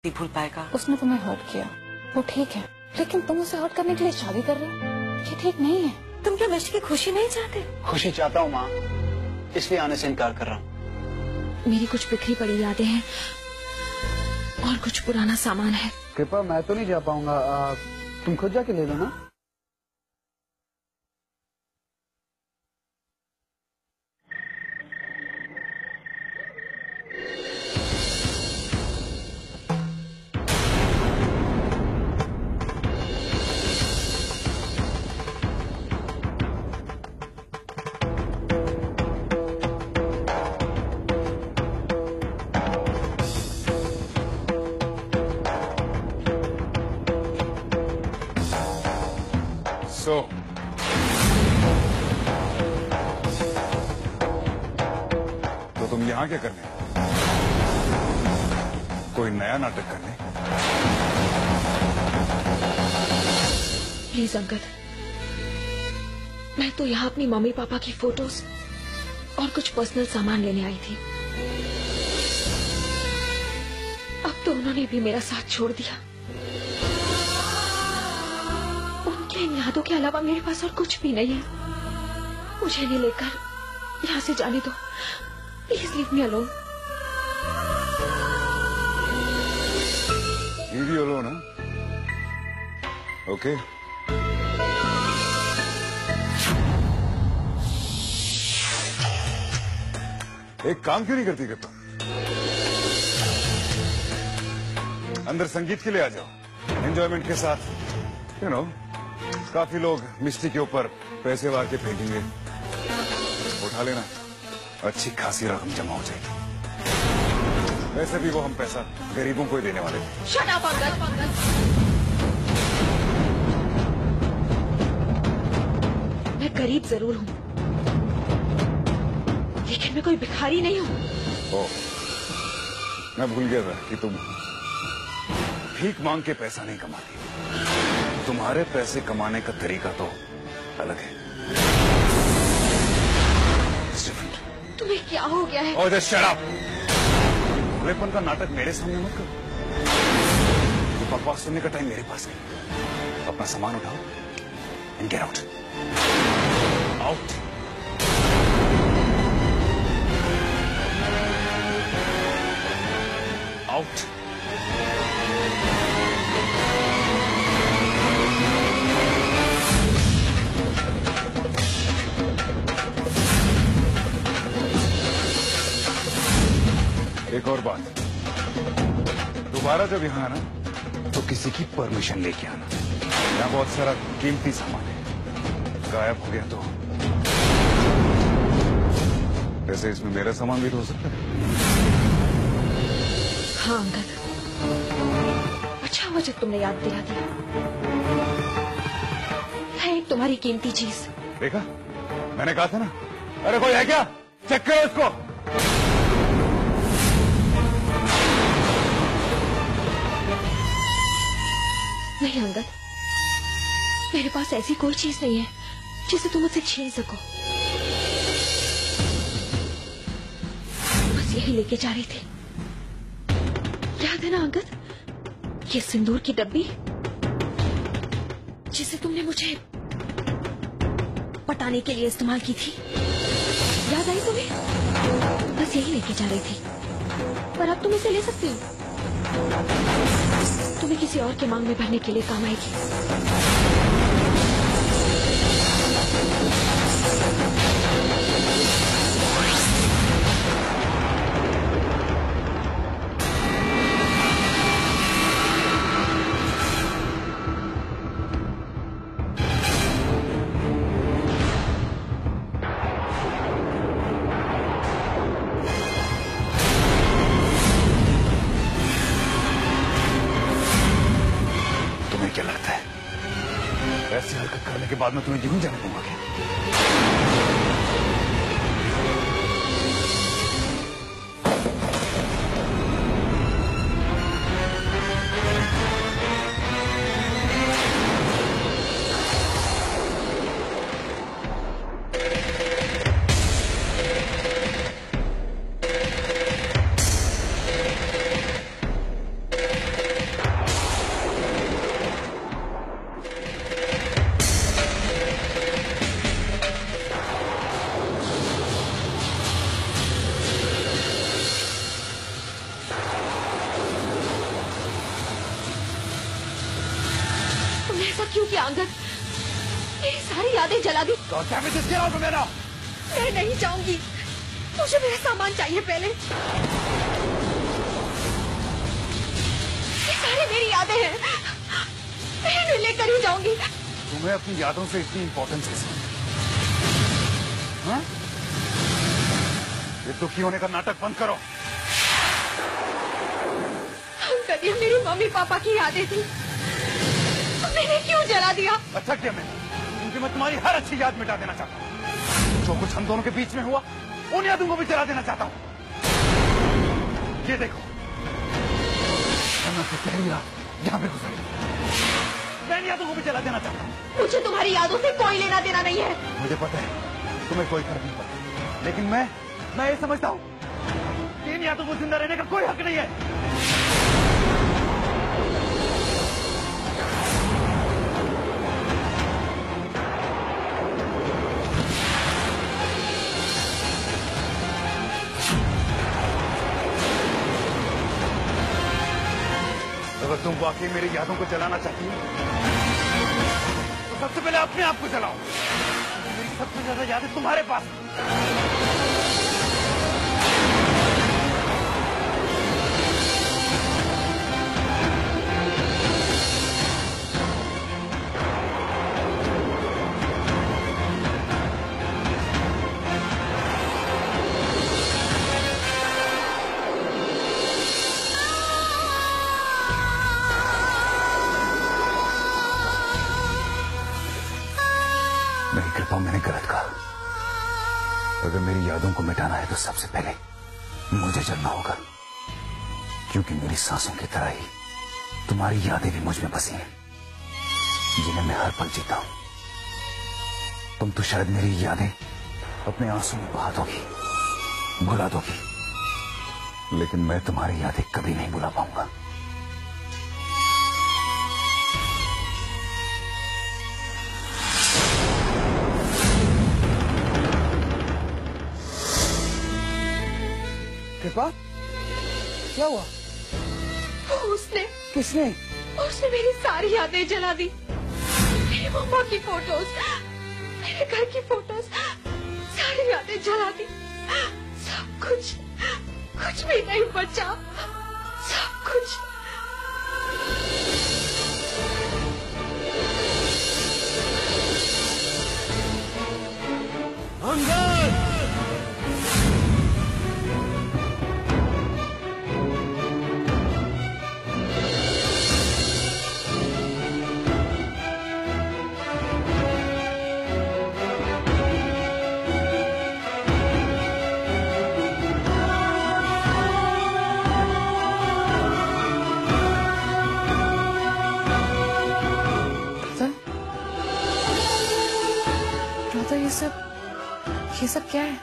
नहीं भूल पाएगा। उसने तुम्हें हर्ट किया, वो ठीक है, लेकिन तुम उसे हर्ट करने के लिए शादी कर रहे हो, ये ठीक नहीं है। तुम क्या मिर्ची की खुशी नहीं चाहते? खुशी चाहता हूँ माँ, इसलिए आने से इनकार कर रहा हूँ। मेरी कुछ बिखरी पड़ी यादें हैं और कुछ पुराना सामान है। कृपा मैं तो नहीं जा पाऊंगा, तुम खुद जाके ले लो ना। तो तुम यहाँ क्या करने? कोई नया नाटक करने? प्लीज अंकल, मैं तो यहाँ अपनी मम्मी पापा की फोटोज और कुछ पर्सनल सामान लेने आई थी। अब तो उन्होंने भी मेरा साथ छोड़ दिया। उनके इन यादों के अलावा मेरे पास और कुछ भी नहीं है। मुझे नहीं लेकर यहाँ से जाने दो, please leave me alone. Leave you alone? Okay. एक काम क्यों नहीं करती कृपा? अंदर संगीत के लिए आ जाओ, एंजॉयमेंट के साथ। यू नो, काफी लोग मिस्टी के ऊपर पैसे वार के फेंकेंगे, उठा लेना, अच्छी खासी रकम जमा हो जाएगी। वैसे भी वो हम पैसा गरीबों को ही देने वाले थे। Shut up uncle. मैं गरीब जरूर हूँ, लेकिन मैं कोई भिखारी नहीं हूँ। ओह, मैं भूल गया था कि तुम भीख मांग के पैसा नहीं कमाती। तुम्हारे पैसे कमाने का तरीका तो अलग है। तुम्हें क्या हो गया है? ओह, जस्ट शट अप। खुलेपन का नाटक मेरे सामने मत करो। बकवास सुनने का टाइम मेरे पास नहीं। अपना सामान उठाओ and get out. Out. Out. एक और बात, दोबारा जब यहाँ आना तो किसी की परमिशन लेके आना। यहाँ बहुत सारा कीमती सामान है, गायब हो गया तो वैसे इसमें मेरा सामान भी तो हो सकता है। हाँ अंकल, अच्छा हुआ जब तुमने याद दिला दी। है एक तुम्हारी कीमती चीज। देखा, मैंने कहा था ना। अरे कोई है क्या? चेक करो इसको। नहीं अंगद, मेरे पास ऐसी कोई चीज नहीं है जिसे तुम मुझसे छीन सको। बस यही लेके जा रही थी। याद है ना अंगद, ये सिंदूर की डब्बी जिसे तुमने मुझे पटाने के लिए इस्तेमाल की थी, याद आई तुम्हें? बस यही लेके जा रही थी, पर अब तुम इसे ले सकती हो। तुम्हें किसी और के मांग में भरने के लिए काम आएगी। क्या लगता है ऐसी हरकत करने के बाद मैं तुम्हें यूं जाने दूंगा क्या? किया अंगद, मेरी सारी यादें जला दी। तो क्या मैं जिसके राव मेरा? मैं नहीं जाऊंगी, मुझे मेरा सामान चाहिए पहले। ये सारी मेरी यादें हैं, मैं इन्हें लेकर ही जाऊंगी। तुम्हें अपनी यादों से इतनी इम्पोर्टेंस है? हाँ? ये दुखी होने का नाटक बंद करो। अंकल, ये मेरी मम्मी पापा की यादें थी, मैंने क्यों जला दिया? अच्छा किया मैंने, क्योंकि मैं तुम्हारी हर अच्छी याद मिटा देना चाहता हूँ। जो कुछ हम दोनों के बीच में हुआ, उन यादों को भी जला देना चाहता हूँ। ये देखो, पहली रात यहाँ पे गुजरी, मैं इन यादों को भी जला देना चाहता हूँ। मुझे तुम्हारी यादों से कोई लेना देना नहीं है। मुझे पता है तुम्हें कोई फर्क नहीं पड़ता, लेकिन मैं ये समझता हूँ कि इन यादों को जिंदा रहने का कोई हक नहीं है। अगर तुम वाकई मेरी यादों को जलाना चाहती हो, तो सबसे पहले अपने आप को जलाओ। मेरी सबसे ज्यादा यादें तुम्हारे पास हैं। मेरी कृपा, मैंने गलत कहा। अगर मेरी यादों को मिटाना है तो सबसे पहले मुझे जलना होगा, क्योंकि मेरी सांसों की तरह ही तुम्हारी यादें भी मुझ में बसी हैं, जिन्हें मैं हर पल जीता हूं। तुम तो शायद मेरी यादें अपने आंसू में बहा दोगी, भुला दोगी, लेकिन मैं तुम्हारी यादें कभी नहीं भुला पाऊंगा। कृपा, क्या हुआ? उसने किसने? उसने मेरी सारी यादें जला दी। मेरी मम्मा की फोटोज, मेरे घर की फोटोज, सारी यादें जला दी। सब कुछ, कुछ भी नहीं बचा, सब कुछ। अंगद! ये सब क्या है?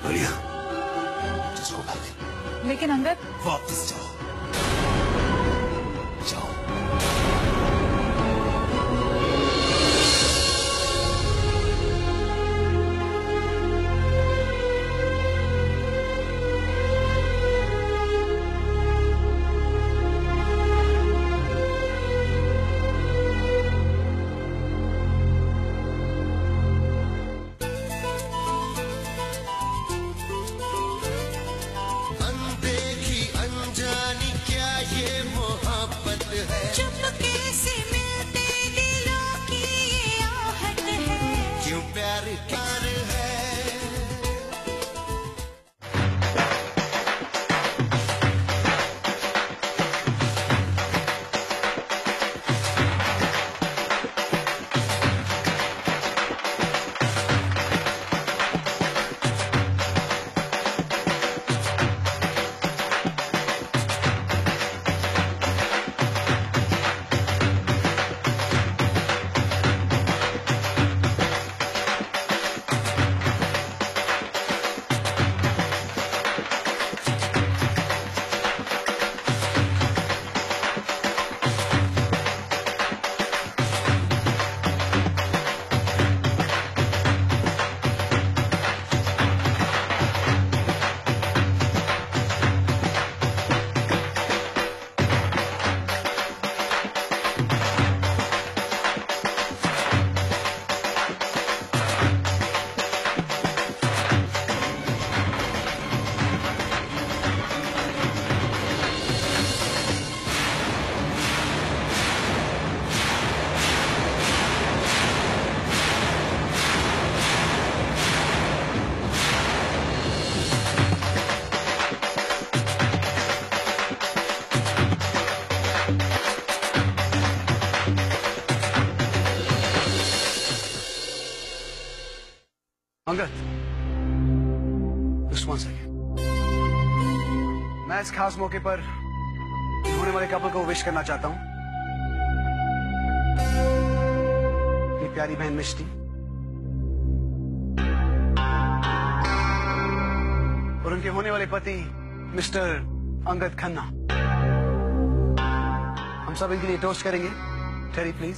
बढ़िया, जिसको भागी। लेकिन अंगद, वापस जाओ, जाओ। Angad, just one second. मैं इस खास मौके पर होने वाले कपल को विश करना चाहता हूं। मेरी प्यारी बहन मिष्टी और उनके होने वाले पति मिस्टर अंगद खन्ना। हम सब इनके लिए टोस्ट करेंगे। टेरी प्लीज।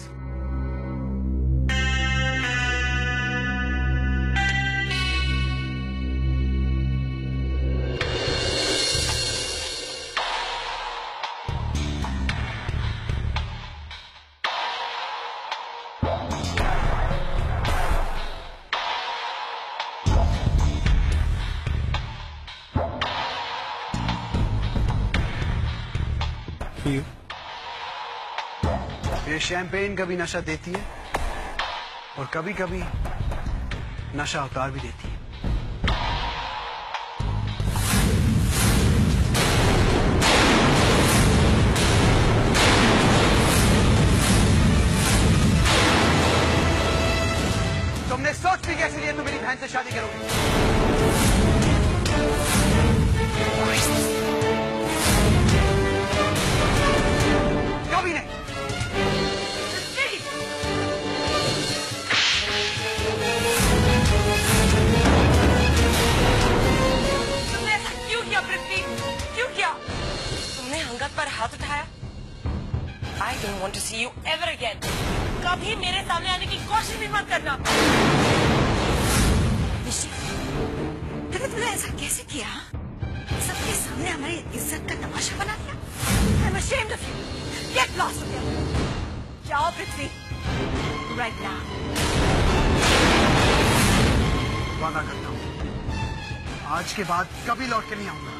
ये शैंपेन कभी नशा देती है और कभी कभी नशा उतार भी देती है। तुमने सोच भी कैसे लिया तुम मेरी बहन से शादी करोगे? कभी नहीं। तुमने ऐसा क्यों किया पृथ्वी? क्यों किया? तुमने अंगद पर हाथ उठाया। I don't want to see you ever again. कभी मेरे सामने आने की कोशिश भी मत करना। तुमने ऐसा कैसे किया? सबके सामने हमारी इज्जत का तमाशा बना दिया। I'm ashamed of you. Get lost from here. जाओ पृथ्वी। Right now. वादा करता हूँ आज के बाद कभी लौट के नहीं आऊंगा।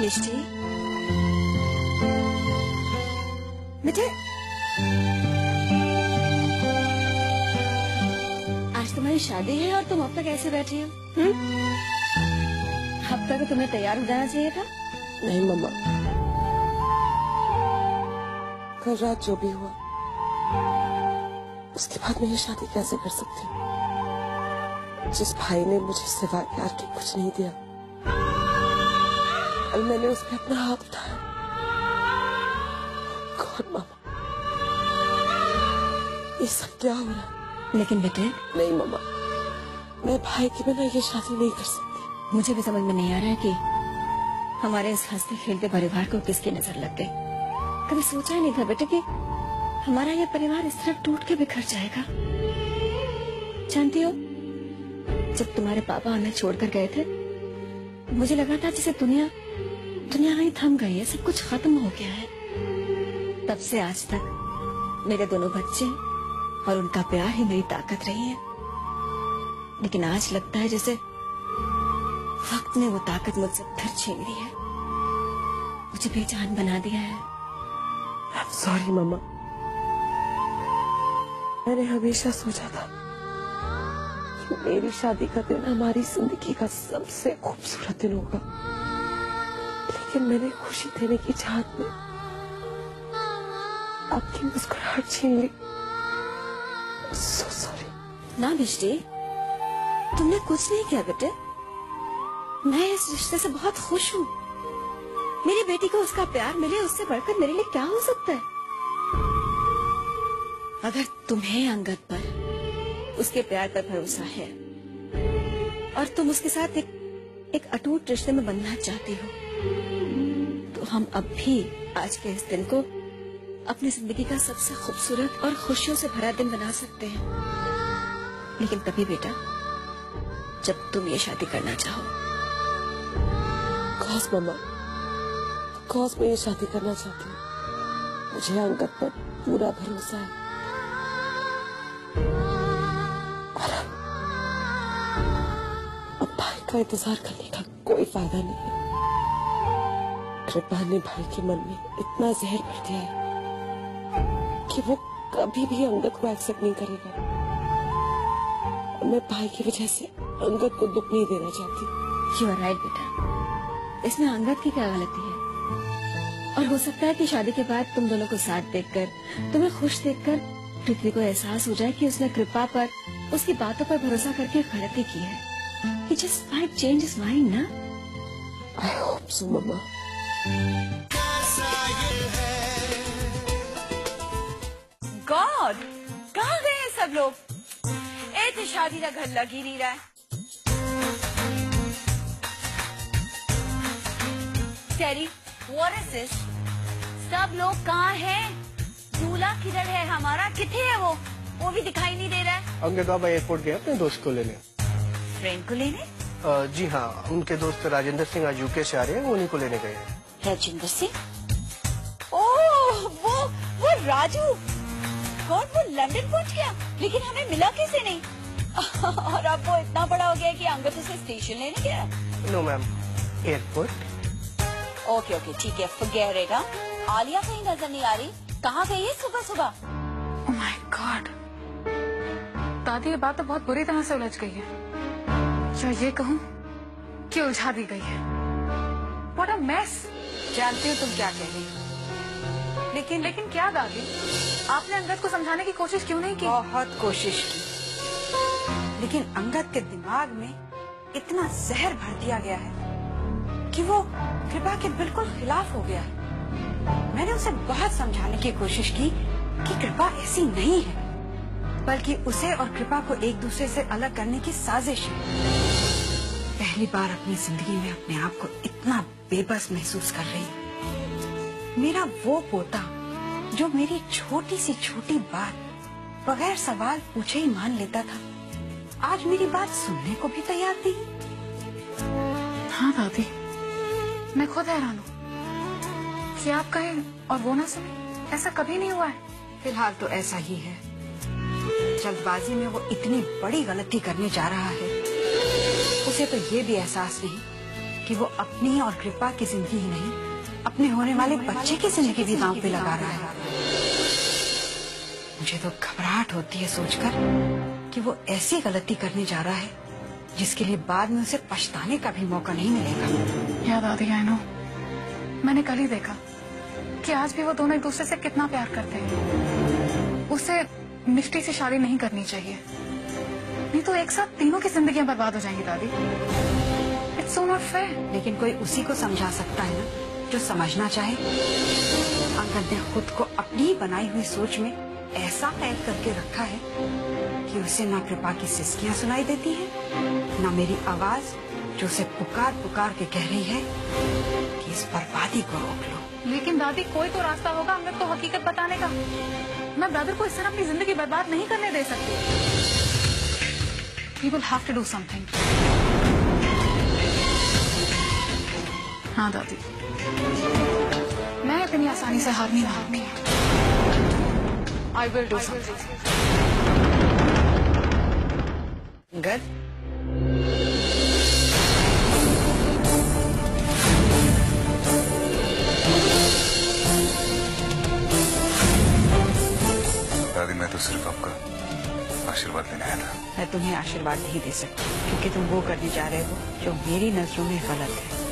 मिष्टी, बेटे आज तुम्हारी शादी है और तुम अब तक ऐसे बैठी हो? अब तक तुम्हें तैयार हो जाना चाहिए था। नहीं मम्मा, कल रात जो भी हुआ उसके बाद मैं ये शादी कैसे कर सकती हूँ? जिस भाई ने मुझे सिवाय प्यार के कुछ नहीं दिया, मैंने उस पर अपना हाथ उठाया। गॉड मामा, ये सब क्या हो रहा है? लेकिन बेटे नहीं मामा, मैं भाई के बिना ये शादी नहीं कर सकती। मुझे भी समझ में नहीं आ रहा है कि हमारे इस हंसते खेलते परिवार को किसकी नजर लग गई। कभी सोचा ही नहीं था बेटे कि हमारा ये परिवार इस तरह टूट के बिखर जाएगा। जानती हो, जब तुम्हारे पापा हमें छोड़कर गए थे, मुझे लगा था जैसे दुनिया वहीं थम गई है, सब कुछ खत्म हो गया है। तब से आज तक मेरे दोनों बच्चे और उनका प्यार ही मेरी ताकत रही है। लेकिन आज लगता है जैसे वक्त ने वो ताकत मुझसे फिर छीन ली है, मुझे बेजान बना दिया है। I'm sorry मामा, मैंने हमेशा सोचा था कि मेरी शादी का दिन हमारी जिंदगी का सबसे खूबसूरत दिन होगा, लेकिन मैंने खुशी देने की चाहत में आपकी मुस्कुराहट छीन ली। So sorry। ना बिजली, तुमने कुछ नहीं किया बेटे। मैं इस रिश्ते से बहुत खुश हूँ। मेरी बेटी को उसका प्यार मिले, उससे बढ़कर मेरे लिए क्या हो सकता है? अगर तुम्हें अंगद पर, उसके प्यार पर भरोसा है और तुम उसके साथ एक अटूट रिश्ते में बंधना चाहती हो, तो हम अब भी आज के इस दिन को अपनी जिंदगी का सबसे खूबसूरत और खुशियों से भरा दिन बना सकते हैं। लेकिन तभी बेटा, जब तुम ये शादी करना चाहो। कौस मामा, कौस मैं ये शादी करना चाहती हूँ। मुझे अंगद पर पूरा भरोसा है। का इंतजार करने का कोई फायदा नहीं है। कृपा ने भाई के मन में इतना जहर भर दिया है कि वो कभी भी अंगद को एक्सेप्ट नहीं करेगा। और मैं भाई की वजह से अंगद को दुख नहीं देना चाहती। यू आर राइट बेटा, इसमें अंगद की क्या गलती है? और हो सकता है कि शादी के बाद तुम दोनों को साथ देखकर, तुम्हें खुश देखकर पृथ्वी को एहसास हो जाए कि उसने कृपा पर, उसकी बातों पर भरोसा करके गलती की है। He just might change his mind, ना? I hope so, मम्मा। गॉड, कहाँ गए हैं सब लोग? तो शादी का घर लग ही नहीं रहा है। टेरी, what is this? सब लोग कहाँ हैं? दूल्हा किधर है हमारा? किथे है वो? वो भी दिखाई नहीं दे रहा है। अंगद बाबा एयरपोर्ट गए अपने दोस्त को लेने। फ्रेंड को लेने? जी हाँ, उनके दोस्त राजेंद्र सिंह आज यूके से आ रहे हैं, उन्हीं को लेने गए हैं। राजेंद्र सिंह? ओह, वो राजू। गॉड, वो लंदन पहुंच गया, लेकिन हमें मिला कैसे नहीं? और अब वो इतना बड़ा हो गया कि अंगद उसे स्टेशन लेने गया। No ma'am, airport. Okay okay, ठीक है, फॉरगेट रहेगा। आलिया कहीं नजर नहीं आ रही, कहाँ गई है सुबह सुबह? ओह माय गॉड, दादी ये बात तो बहुत बुरी तरह से उलझ गई है, या ये कहूँ कि उलझा दी गई है। What a mess. जानती हूँ तुम क्या कह रही हो, लेकिन क्या दादी, आपने अंगद को समझाने की कोशिश क्यों नहीं की? बहुत कोशिश की, लेकिन अंगद के दिमाग में इतना जहर भर दिया गया है कि वो कृपा के बिल्कुल खिलाफ हो गया है। मैंने उसे बहुत समझाने की कोशिश की कि कृपा ऐसी नहीं है, बल्कि उसे और कृपा को एक दूसरे से अलग करने की साजिश है। पहली बार अपनी जिंदगी में अपने आप को इतना बेबस महसूस कर रही हूँ। मेरा वो पोता जो मेरी छोटी सी छोटी बात बगैर सवाल पूछे ही मान लेता था, आज मेरी बात सुनने को भी तैयार नहीं। हाँ दादी, मैं खुद हैरान हूँ कि आप कहें और वो ना सुने। ऐसा कभी नहीं हुआ है। फिलहाल तो ऐसा ही है। जल्दबाजी में वो इतनी बड़ी गलती करने जा रहा है, उसे तो ये भी एहसास नहीं कि वो अपनी और कृपा की जिंदगी ही नहीं, अपने होने वाले बच्चे की जिंदगी भी दांव पे लगा रहा है। मुझे तो घबराहट होती है सोचकर कि वो ऐसी गलती करने जा रहा है जिसके लिए बाद में उसे पछताने का भी मौका नहीं मिलेगा। या दादी, आई नो, मैंने कल ही देखा कि आज भी वो दोनों एक दूसरे से कितना प्यार करते हैं। उसे मिष्टी से शादी नहीं करनी चाहिए, नहीं तो एक साथ तीनों की जिंदगियां बर्बाद हो जाएंगी दादी। It's so not fair. लेकिन कोई उसी को समझा सकता है ना जो समझना चाहे। अंगद ने खुद को अपनी बनाई हुई सोच में ऐसा कैद करके रखा है कि उसे ना कृपा की सिसकियां सुनाई देती हैं, ना मेरी आवाज जो उसे पुकार पुकार के कह रही है कि इस बर्बादी को रोक लो। लेकिन दादी, कोई तो रास्ता होगा अंगद को हकीकत बताने का। मैं ब्रदर को इस तरह अपनी जिंदगी बर्बाद नहीं करने दे सकती। He will have to do something. हाँ दादी, मैं इतनी आसानी से हार नहीं रहा। I will do something. Angad, दादी, मैं तो सिर्फ आपका आशीर्वाद लेने आया था। मैं तुम्हें आशीर्वाद नहीं दे सकती क्योंकि तुम वो करने जा रहे हो जो मेरी नजरों में गलत है।